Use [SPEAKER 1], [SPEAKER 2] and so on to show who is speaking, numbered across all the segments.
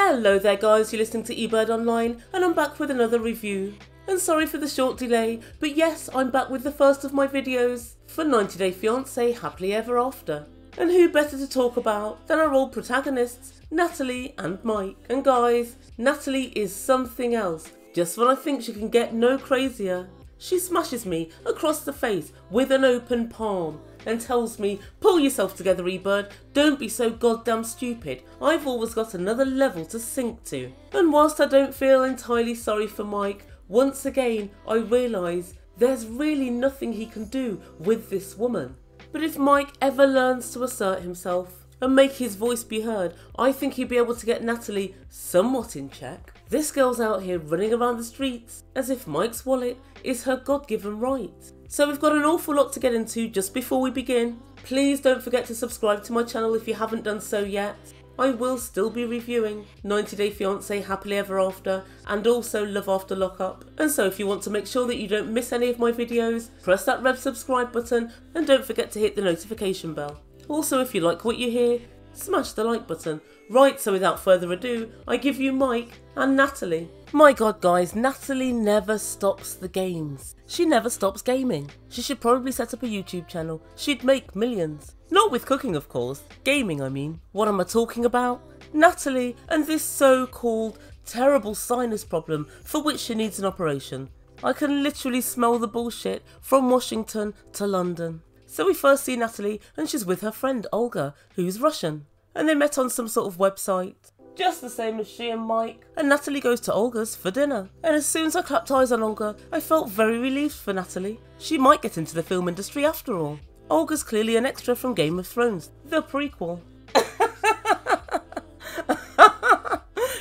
[SPEAKER 1] Hello there guys, you're listening to Ebird Online and I'm back with another review. And sorry for the short delay, but yes, I'm back with the first of my videos for 90 Day Fiance Happily Ever After. And who better to talk about than our old protagonists, Natalie and Mike. And guys, Natalie is something else. Just when I think she can get no crazier, she smashes me across the face with an open palm and tells me, pull yourself together Ebird, don't be so goddamn stupid, I've always got another level to sink to. And whilst I don't feel entirely sorry for Mike, once again I realise there's really nothing he can do with this woman. But if Mike ever learns to assert himself and make his voice be heard, I think he'd be able to get Natalie somewhat in check. This girl's out here running around the streets as if Mike's wallet is her God-given right. So we've got an awful lot to get into just before we begin. Please don't forget to subscribe to my channel if you haven't done so yet. I will still be reviewing 90 Day Fiance Happily Ever After and also Love After Lockup. And so if you want to make sure that you don't miss any of my videos, press that red subscribe button and don't forget to hit the notification bell. Also, if you like what you hear, smash the like button. Right, so without further ado, I give you Mike and Natalie. My god guys, Natalie never stops the games. She never stops gaming. She should probably set up a YouTube channel. She'd make millions. Not with cooking of course, gaming I mean. What am I talking about? Natalie and this so-called terrible sinus problem for which she needs an operation. I can literally smell the bullshit from Washington to London. So we first see Natalie and she's with her friend Olga, who's Russian. And they met on some sort of website, just the same as she and Mike. And Natalie goes to Olga's for dinner. And as soon as I clapped eyes on Olga, I felt very relieved for Natalie. She might get into the film industry after all. Olga's clearly an extra from Game of Thrones, the prequel.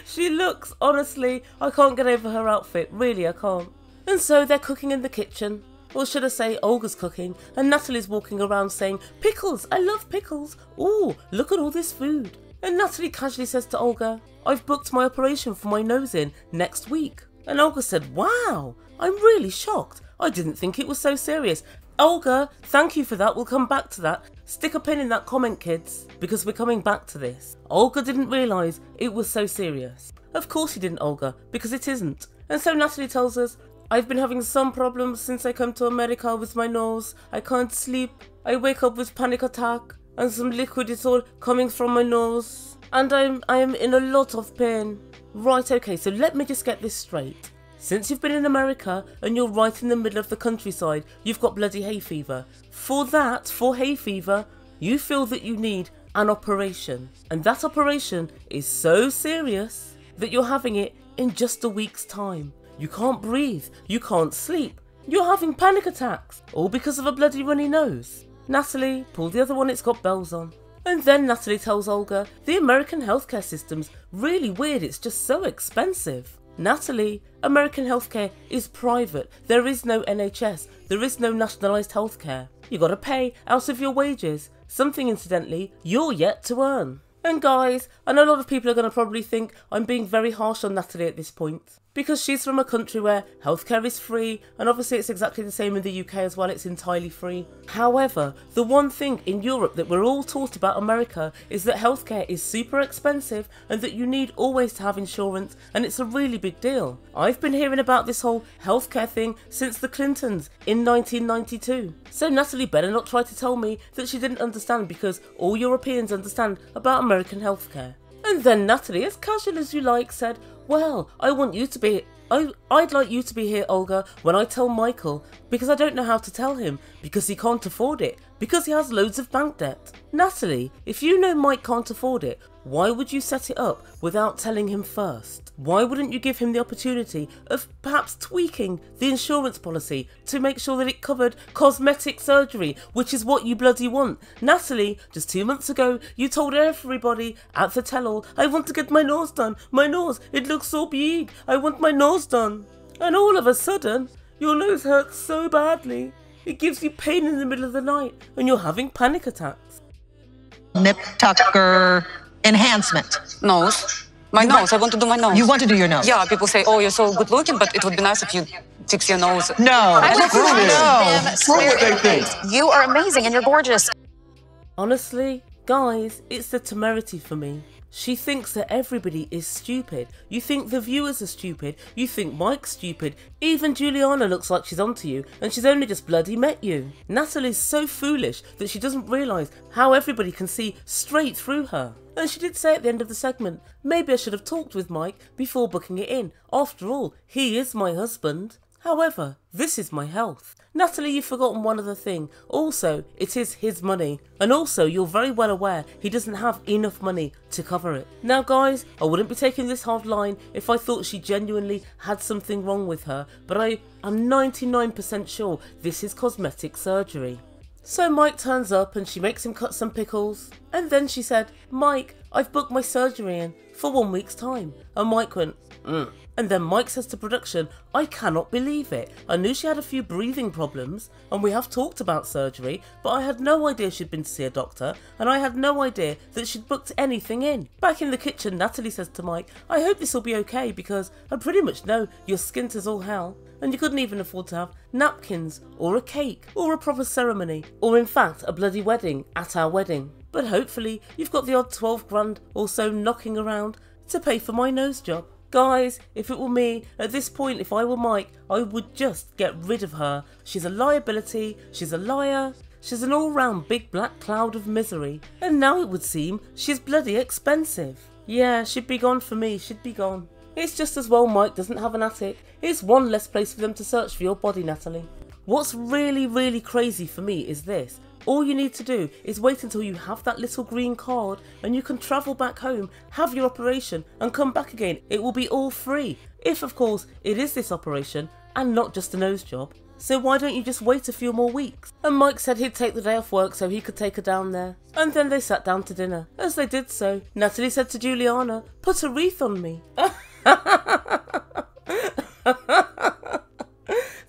[SPEAKER 1] She looks, honestly, I can't get over her outfit, really I can't. And so they're cooking in the kitchen. Or should I say Olga's cooking and Natalie's walking around saying, pickles, I love pickles. Ooh, look at all this food. And Natalie casually says to Olga, I've booked my operation for my nose in next week. And Olga said, wow, I'm really shocked. I didn't think it was so serious. Olga, thank you for that, we'll come back to that. Stick a pin in that comment kids, because we're coming back to this. Olga didn't realise it was so serious. Of course he didn't, Olga, because it isn't. And so Natalie tells us, I've been having some problems since I came to America with my nose. I can't sleep. I wake up with panic attack and some liquid is all coming from my nose. And I am in a lot of pain. Right, okay, so let me just get this straight. Since you've been in America and you're right in the middle of the countryside, you've got bloody hay fever. For hay fever, you feel that you need an operation. And that operation is so serious that you're having it in just a week's time. You can't breathe, you can't sleep, you're having panic attacks, all because of a bloody runny nose. Natalie, pull the other one, it's got bells on. And then Natalie tells Olga, the American healthcare system's really weird, it's just so expensive. Natalie, American healthcare is private, there is no NHS, there is no nationalised healthcare. You gotta pay out of your wages, something incidentally you're yet to earn. And guys, I know a lot of people are going to probably think I'm being very harsh on Natalie at this point, because she's from a country where healthcare is free, and obviously it's exactly the same in the UK as well, it's entirely free. However, the one thing in Europe that we're all taught about America is that healthcare is super expensive and that you need always to have insurance, and it's a really big deal. I've been hearing about this whole healthcare thing since the Clintons in 1992. So Natalie better not try to tell me that she didn't understand, because all Europeans understand about American healthcare. And then Natalie, as casual as you like, said, well, I'd like you to be here, Olga, when I tell Michael, because I don't know how to tell him, because he can't afford it, because he has loads of bank debt. Natalie, if you know Mike can't afford it, why would you set it up without telling him first? Why wouldn't you give him the opportunity of perhaps tweaking the insurance policy to make sure that it covered cosmetic surgery, which is what you bloody want? Natalie, just 2 months ago, you told everybody at the tell-all, I want to get my nose done. My nose, it looks so big. I want my nose done. And all of a sudden, your nose hurts so badly. It gives you pain in the middle of the night and you're having panic attacks.
[SPEAKER 2] Nip tucker enhancement.
[SPEAKER 3] Nose. My nose. I want to do my nose.
[SPEAKER 2] You want to do your nose?
[SPEAKER 3] Yeah, people say, oh, you're so good looking, but it would be nice if you fix your nose.
[SPEAKER 2] No.
[SPEAKER 4] Screw what they think. You are amazing and you're gorgeous.
[SPEAKER 1] Honestly, guys, it's the temerity for me. She thinks that everybody is stupid. You think the viewers are stupid. You think Mike's stupid. Even Juliana looks like she's onto you and she's only just bloody met you. Natalie's so foolish that she doesn't realise how everybody can see straight through her. And she did say at the end of the segment, maybe I should have talked with Mike before booking it in. After all, he is my husband. However, this is my health. Natalie, you've forgotten one other thing. Also, it is his money. And also, you're very well aware he doesn't have enough money to cover it. Now guys, I wouldn't be taking this hard line if I thought she genuinely had something wrong with her, but I am 99% sure this is cosmetic surgery. So Mike turns up and she makes him cut some pickles. And then she said, Mike, I've booked my surgery in for 1 week's time. And Mike went, And then Mike says to production, I cannot believe it. I knew she had a few breathing problems and we have talked about surgery, but I had no idea she'd been to see a doctor and I had no idea that she'd booked anything in. Back in the kitchen, Natalie says to Mike, I hope this will be okay because I pretty much know you're skint as all hell and you couldn't even afford to have napkins or a cake or a proper ceremony or in fact a bloody wedding at our wedding. But hopefully you've got the odd 12 grand or so knocking around to pay for my nose job. Guys, if it were me, at this point, if I were Mike, I would just get rid of her. She's a liability, she's a liar, she's an all-round big black cloud of misery. And now it would seem she's bloody expensive. Yeah, she'd be gone for me, she'd be gone. It's just as well Mike doesn't have an attic. It's one less place for them to search for your body, Natalie. What's really crazy for me is this. All you need to do is wait until you have that little green card and you can travel back home, have your operation and come back again. It will be all free. If of course it is this operation and not just a nose job. So why don't you just wait a few more weeks? And Mike said he'd take the day off work so he could take her down there. And then they sat down to dinner. As they did so, Natalie said to Juliana, put a wreath on me.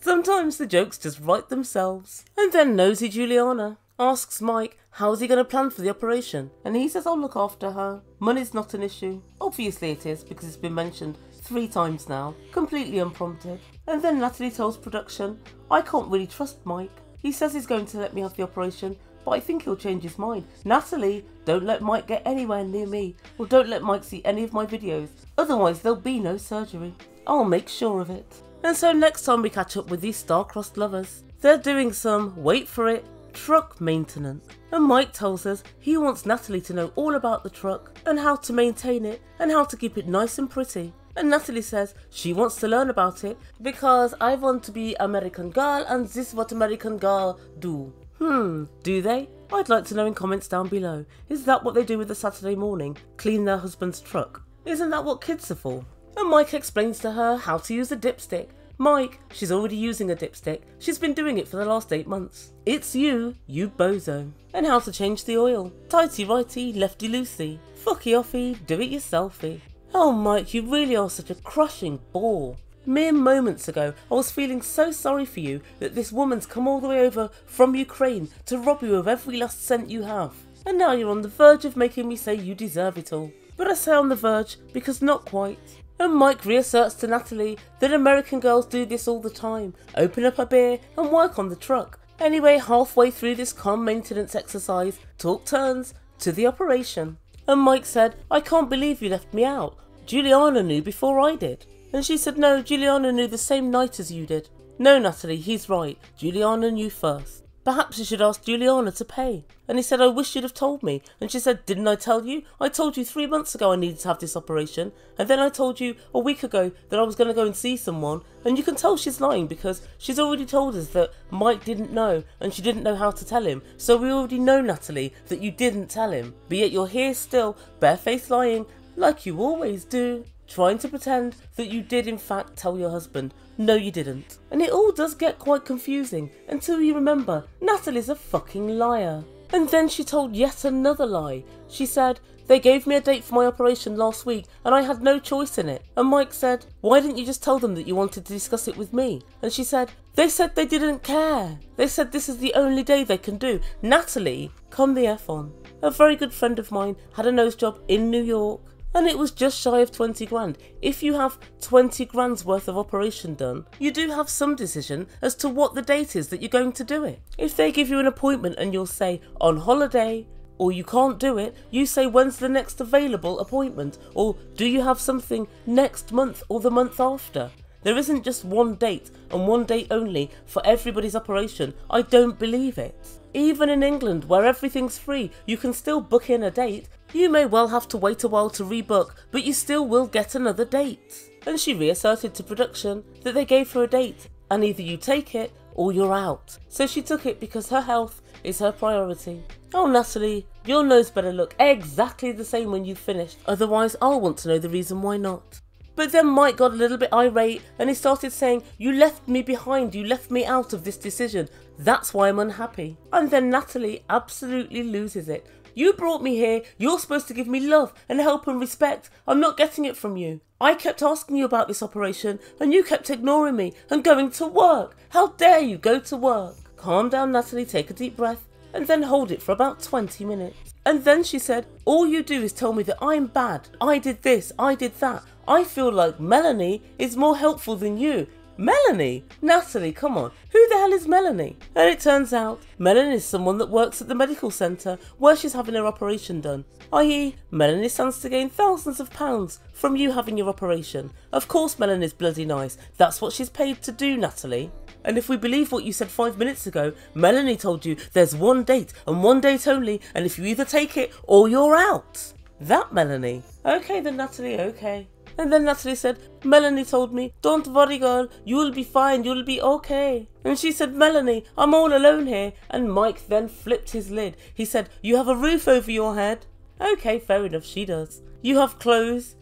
[SPEAKER 1] Sometimes the jokes just write themselves. And then nosy Juliana asks Mike how's he going to plan for the operation. And he says I'll look after her. Money's not an issue. Obviously it is because it's been mentioned 3 times now. Completely unprompted. And then Natalie tells production, I can't really trust Mike. He says he's going to let me have the operation, but I think he'll change his mind. Natalie, don't let Mike get anywhere near me. Or don't let Mike see any of my videos. Otherwise there'll be no surgery. I'll make sure of it. And so next time we catch up with these star-crossed lovers, they're doing some, wait for it, truck maintenance. And Mike tells us he wants Natalie to know all about the truck and how to maintain it and how to keep it nice and pretty. And Natalie says she wants to learn about it because I want to be American girl and this is what American girl do. Do they? I'd like to know in comments down below. Is that what they do with a Saturday morning? Clean their husband's truck? Isn't that what kids are for? And Mike explains to her how to use a dipstick. Mike, she's already using a dipstick. She's been doing it for the last 8 months. It's you bozo. And how to change the oil. Tighty righty, lefty loosey. Fucky offy, do it yourselfy. Oh Mike, you really are such a crushing bore. Mere moments ago, I was feeling so sorry for you that this woman's come all the way over from Ukraine to rob you of every last cent you have. And now you're on the verge of making me say you deserve it all. But I say on the verge because not quite. And Mike reasserts to Natalie that American girls do this all the time. Open up a beer and work on the truck. Anyway, halfway through this calm maintenance exercise, talk turns to the operation. And Mike said, I can't believe you left me out. Juliana knew before I did. And she said, no, Juliana knew the same night as you did. No, Natalie, he's right. Juliana knew first. Perhaps you should ask Juliana to pay. And he said, I wish you'd have told me. And she said, didn't I tell you? I told you 3 months ago I needed to have this operation. And then I told you a week ago that I was going to go and see someone. And you can tell she's lying because she's already told us that Mike didn't know and she didn't know how to tell him. So we already know, Natalie, that you didn't tell him. But yet you're here still, barefaced lying, like you always do. Trying to pretend that you did in fact tell your husband. No, you didn't. And it all does get quite confusing until you remember Natalie's a fucking liar. And then she told yet another lie. She said, they gave me a date for my operation last week and I had no choice in it. And Mike said, why didn't you just tell them that you wanted to discuss it with me? And she said they didn't care. They said this is the only day they can do. Natalie, come the F on. A very good friend of mine had a nose job in New York. And it was just shy of 20 grand. If you have 20 grand's worth of operation done, you do have some decision as to what the date is that you're going to do it. If they give you an appointment and you'll say, on holiday, or you can't do it, you say when's the next available appointment, or do you have something next month or the month after? There isn't just one date and one date only for everybody's operation. I don't believe it. Even in England, where everything's free, you can still book in a date. You may well have to wait a while to rebook, but you still will get another date. And she reasserted to production that they gave her a date, and either you take it or you're out. So she took it because her health is her priority. Oh Natalie, your nose better look exactly the same when you've finished, otherwise I'll want to know the reason why not. But then Mike got a little bit irate and he started saying, you left me behind, you left me out of this decision. That's why I'm unhappy. And then Natalie absolutely loses it. You brought me here, you're supposed to give me love and help and respect. I'm not getting it from you. I kept asking you about this operation and you kept ignoring me and going to work. How dare you go to work? Calm down Natalie, take a deep breath and then hold it for about 20 minutes. And then she said, all you do is tell me that I'm bad. I did this, I did that. I feel like Melanie is more helpful than you. Melanie? Natalie, come on. Who the hell is Melanie? And it turns out Melanie is someone that works at the medical centre where she's having her operation done. I.e. Melanie stands to gain thousands of pounds from you having your operation. Of course Melanie's bloody nice. That's what she's paid to do, Natalie. And if we believe what you said 5 minutes ago, Melanie told you there's one date and one date only, and if you either take it or you're out. That Melanie. Okay then Natalie, okay. And then Natalie said, Melanie told me, don't worry girl, you'll be fine, you'll be okay. And she said, Melanie, I'm all alone here. And Mike then flipped his lid. He said, you have a roof over your head. Okay, fair enough, she does. You have clothes.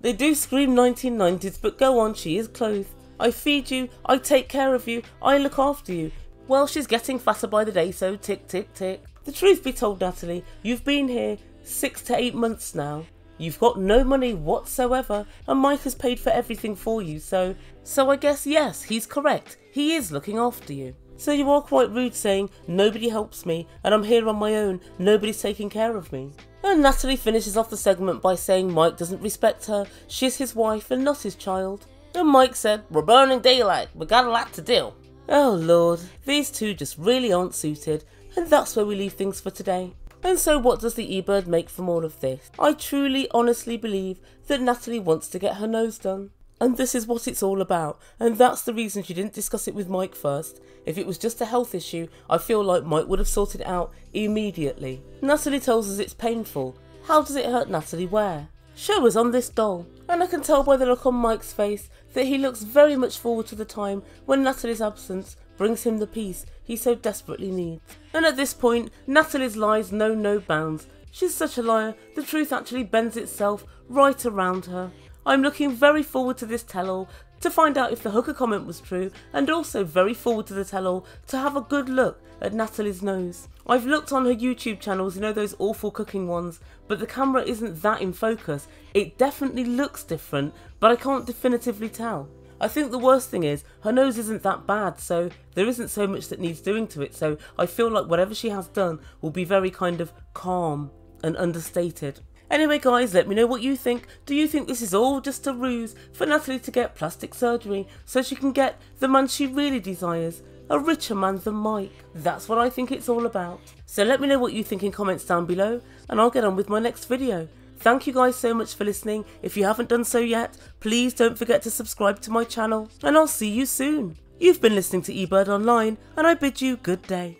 [SPEAKER 1] They do scream 1990s, but go on, she is clothed. I feed you, I take care of you, I look after you. Well, she's getting fatter by the day, so tick, tick, tick. The truth be told, Natalie, you've been here 6 to 8 months now. You've got no money whatsoever, and Mike has paid for everything for you, so I guess yes, he's correct. He is looking after you. So you are quite rude saying, nobody helps me, and I'm here on my own, nobody's taking care of me. And Natalie finishes off the segment by saying Mike doesn't respect her, she's his wife and not his child. And Mike said, we're burning daylight, we got a lot to do. Oh lord, these two just really aren't suited, and that's where we leave things for today. And so what does the Ebird make from all of this? I truly, honestly believe that Natalie wants to get her nose done. And this is what it's all about. And that's the reason she didn't discuss it with Mike first. If it was just a health issue, I feel like Mike would have sorted it out immediately. Natalie tells us it's painful. How does it hurt Natalie where? Show us on this doll. And I can tell by the look on Mike's face that he looks very much forward to the time when Natalie's absence brings him the peace he so desperately needs. And at this point, Natalie's lies know no bounds. She's such a liar, the truth actually bends itself right around her. I'm looking very forward to this tell-all to find out if the hooker comment was true, and also very forward to the tell-all to have a good look at Natalie's nose. I've looked on her YouTube channels, you know, those awful cooking ones, but the camera isn't that in focus. It definitely looks different, but I can't definitively tell. I think the worst thing is, her nose isn't that bad, so there isn't so much that needs doing to it, so I feel like whatever she has done will be very kind of calm and understated. Anyway guys, let me know what you think. Do you think this is all just a ruse for Natalie to get plastic surgery so she can get the man she really desires? A richer man than Mike. That's what I think it's all about. So let me know what you think in comments down below, and I'll get on with my next video. Thank you guys so much for listening. If you haven't done so yet, please don't forget to subscribe to my channel, and I'll see you soon. You've been listening to Ebird Online, and I bid you good day.